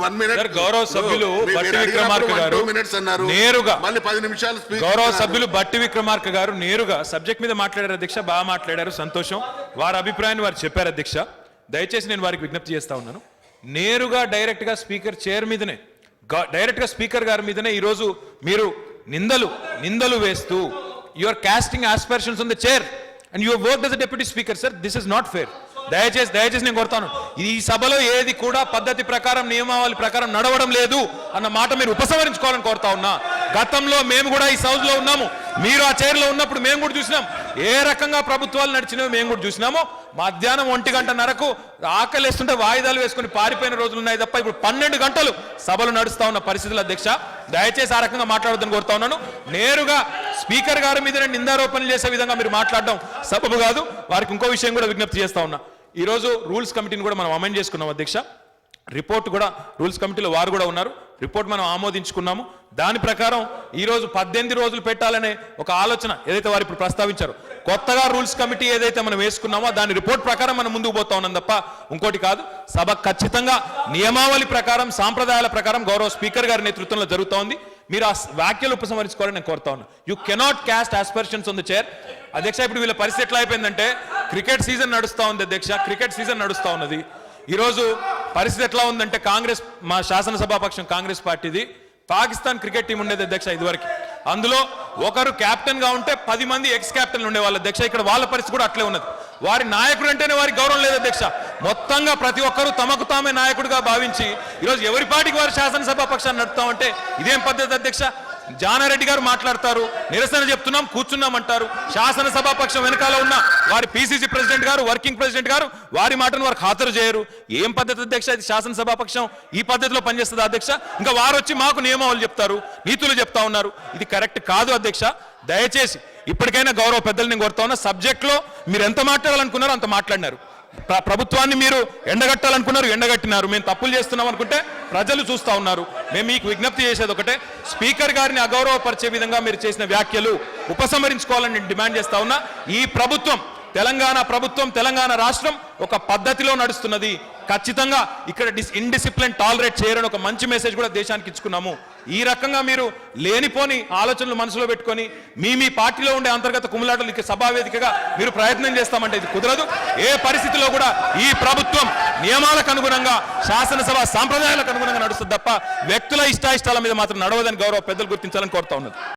1 minute గౌరవ సభ్యులు బట్టి విక్రమార్క గారు నేరుగా మళ్ళీ 10 నిమిషాలు గౌరవ సభ్యులు బట్టి విక్రమార్క గారు నేరుగా సబ్జెక్ట్ మీద మాట్లాడారు అధ్యక్ష. బాగా మాట్లాడారు, సంతోషం. వారి అభిప్రాయాన్ని వారు చెప్పారు అధ్యక్ష. దయచేసి నేను వారికి విజ్ఞప్తి చేస్తా ఉన్నాను, నేరుగా డైరెక్ట్ గా స్పీకర్ చైర్ మీదనే, డైరెక్ట్ గా స్పీకర్ గారి మీదనే ఈరోజు మీరు నిందలు వేస్తూ you are casting aspirations on the chair and your work as a deputy speaker. Sir, this is not fair. దయచేసి నేను కోరుతాను, ఈ సభలో ఏది కూడా పద్ధతి ప్రకారం నియమావళి ప్రకారం నడవడం లేదు అన్న మాట మీరు ఉపసంహరించుకోవాలని కోరుతా ఉన్నా. గతంలో మేము కూడా ఈ సౌజ్ లో ఉన్నాము, మీరు ఆ చైర్లో ఉన్నప్పుడు మేము కూడా చూసినాం ఏ రకంగా ప్రభుత్వాలు నడిచినవి మేము కూడా చూసినాము. మధ్యాహ్నం 1:30 ఆకలిస్తుంటే వాయిదాలు వేసుకుని పారిపోయిన రోజులు ఉన్నాయి తప్ప ఇప్పుడు 12 గంటలు సభలు నడుస్తా ఉన్న పరిస్థితులు అధ్యక్ష. దయచేసి ఆ రకంగా మాట్లాడొద్దని కోరుతా ఉన్నాను. నేరుగా స్పీకర్ గారి మీద నిందారోపణలు చేసే విధంగా మీరు మాట్లాడడం సబబు కాదు. వారికి ఇంకో విషయం కూడా విజ్ఞప్తి చేస్తా ఉన్నా, ఈరోజు రూల్స్ కమిటీని కూడా మనం అమెండ్ చేసుకున్నాం అధ్యక్ష. రిపోర్ట్ కూడా రూల్స్ కమిటీలో వారు కూడా ఉన్నారు, రిపోర్ట్ మనం ఆమోదించుకున్నాము. దాని ప్రకారం ఈరోజు 18 రోజులు పెట్టాలనే ఒక ఆలోచన ఏదైతే వారు ఇప్పుడు ప్రస్తావించారో, కొత్తగా రూల్స్ కమిటీ ఏదైతే మనం వేసుకున్నామో దాని రిపోర్ట్ ప్రకారం మనం ముందుకు పోతా ఉన్నాం తప్ప ఇంకోటి కాదు. సభ ఖచ్చితంగా నియమావళి ప్రకారం, సాంప్రదాయాల ప్రకారం గౌరవ స్పీకర్ గారి నేతృత్వంలో జరుగుతూ ఉంది. మీరు ఆ వ్యాఖ్యలు ఉపసంహరించుకోవాలని నేను కోరుతా ఉన్నాను. You cannot cast aspirations on the chair. అధ్యక్ష, ఇప్పుడు వీళ్ళ పరిస్థితి ఎట్లా అయిపోయిందంటే, క్రికెట్ సీజన్ నడుస్తూ ఉంది అధ్యక్ష, క్రికెట్ సీజన్ నడుస్తూ ఉన్నది. ఈరోజు పరిస్థితి ఎట్లా ఉందంటే, కాంగ్రెస్, మా శాసనసభాపక్షం కాంగ్రెస్ పార్టీది పాకిస్తాన్ క్రికెట్ టీం ఉండేది అధ్యక్ష ఇదివరకు. అందులో ఒకరు కెప్టెన్ గా ఉంటే 10 మంది ఎక్స్ కెప్టెన్లు ఉండేవాళ్ళు అధ్యక్ష. ఇక్కడ వాళ్ళ పరిస్థితి కూడా అట్లే ఉన్నది. వారి నాయకుడు అంటేనే వారికి గౌరవం లేదు అధ్యక్ష. మొత్తంగా ప్రతి ఒక్కరూ తమకు తామే నాయకుడిగా భావించి ఈరోజు ఎవరి పార్టీకి వారు శాసనసభా పక్షాన్ని నడుపుతామంటే ఇదేం పద్ధతి అధ్యక్ష? జానారెడ్డి గారు మాట్లాడతారు, నిరసన చెప్తున్నాం కూర్చున్నామంటారు. శాసనసభా పక్షం వెనకాల ఉన్న వారి పిసిసి ప్రెసిడెంట్ గారు, వర్కింగ్ ప్రెసిడెంట్ గారు వారి మాటను వారు ఖాతరు చేయరు. ఏం పద్ధతి అధ్యక్ష ఇది? శాసనసభా పక్షం ఈ పద్ధతిలో పనిచేస్తుంది అధ్యక్ష? ఇంకా వారు వచ్చి మాకు నియమావళి చెప్తారు, నీతులు చెప్తా ఉన్నారు. ఇది కరెక్ట్ కాదు అధ్యక్ష. దయచేసి ఇప్పటికైనా గౌరవ పెద్దలు నేను కోరుతా ఉన్నా, సబ్జెక్ట్లో మీరు ఎంత మాట్లాడాలనుకున్నారో అంత మాట్లాడినారు. ప్రభుత్వాన్ని మీరు ఎండగట్టాలనుకున్నారు, ఎండగట్టినారు. మేము తప్పులు చేస్తున్నాం అనుకుంటే ప్రజలు చూస్తూ ఉన్నారు. మేము మీకు విజ్ఞప్తి చేసేది ఒకటే, స్పీకర్ గారిని అగౌరవపరిచే విధంగా మీరు చేసిన వ్యాఖ్యలు ఉపసంహరించుకోవాలని నేను డిమాండ్ చేస్తా ఉన్నా. ఈ ప్రభుత్వం, తెలంగాణ ప్రభుత్వం, తెలంగాణ రాష్ట్రం ఒక పద్ధతిలో నడుస్తున్నది. ఖచ్చితంగా ఇక్కడ ఇండిసిప్లిన్ టాలరేట్ చేయరని ఒక మంచి మెసేజ్ కూడా దేశానికి ఇచ్చుకున్నాము. ఈ రకంగా మీరు లేనిపోని ఆలోచనలు మనసులో పెట్టుకొని మీ పార్టీలో ఉండే అంతర్గత కుమ్ములాటలు ఇక సభావేదికగా మీరు ప్రయత్నం చేస్తామంటే ఇది కుదరదు. ఏ పరిస్థితిలో కూడా ఈ ప్రభుత్వం నియమాలకు అనుగుణంగా, శాసనసభ సాంప్రదాయాలకు అనుగుణంగా నడుస్తుంది తప్ప వ్యక్తుల ఇష్టాయిష్టాల మీద మాత్రం నడవదని గౌరవ పెద్దలు గుర్తించాలని కోరుతా ఉన్నది.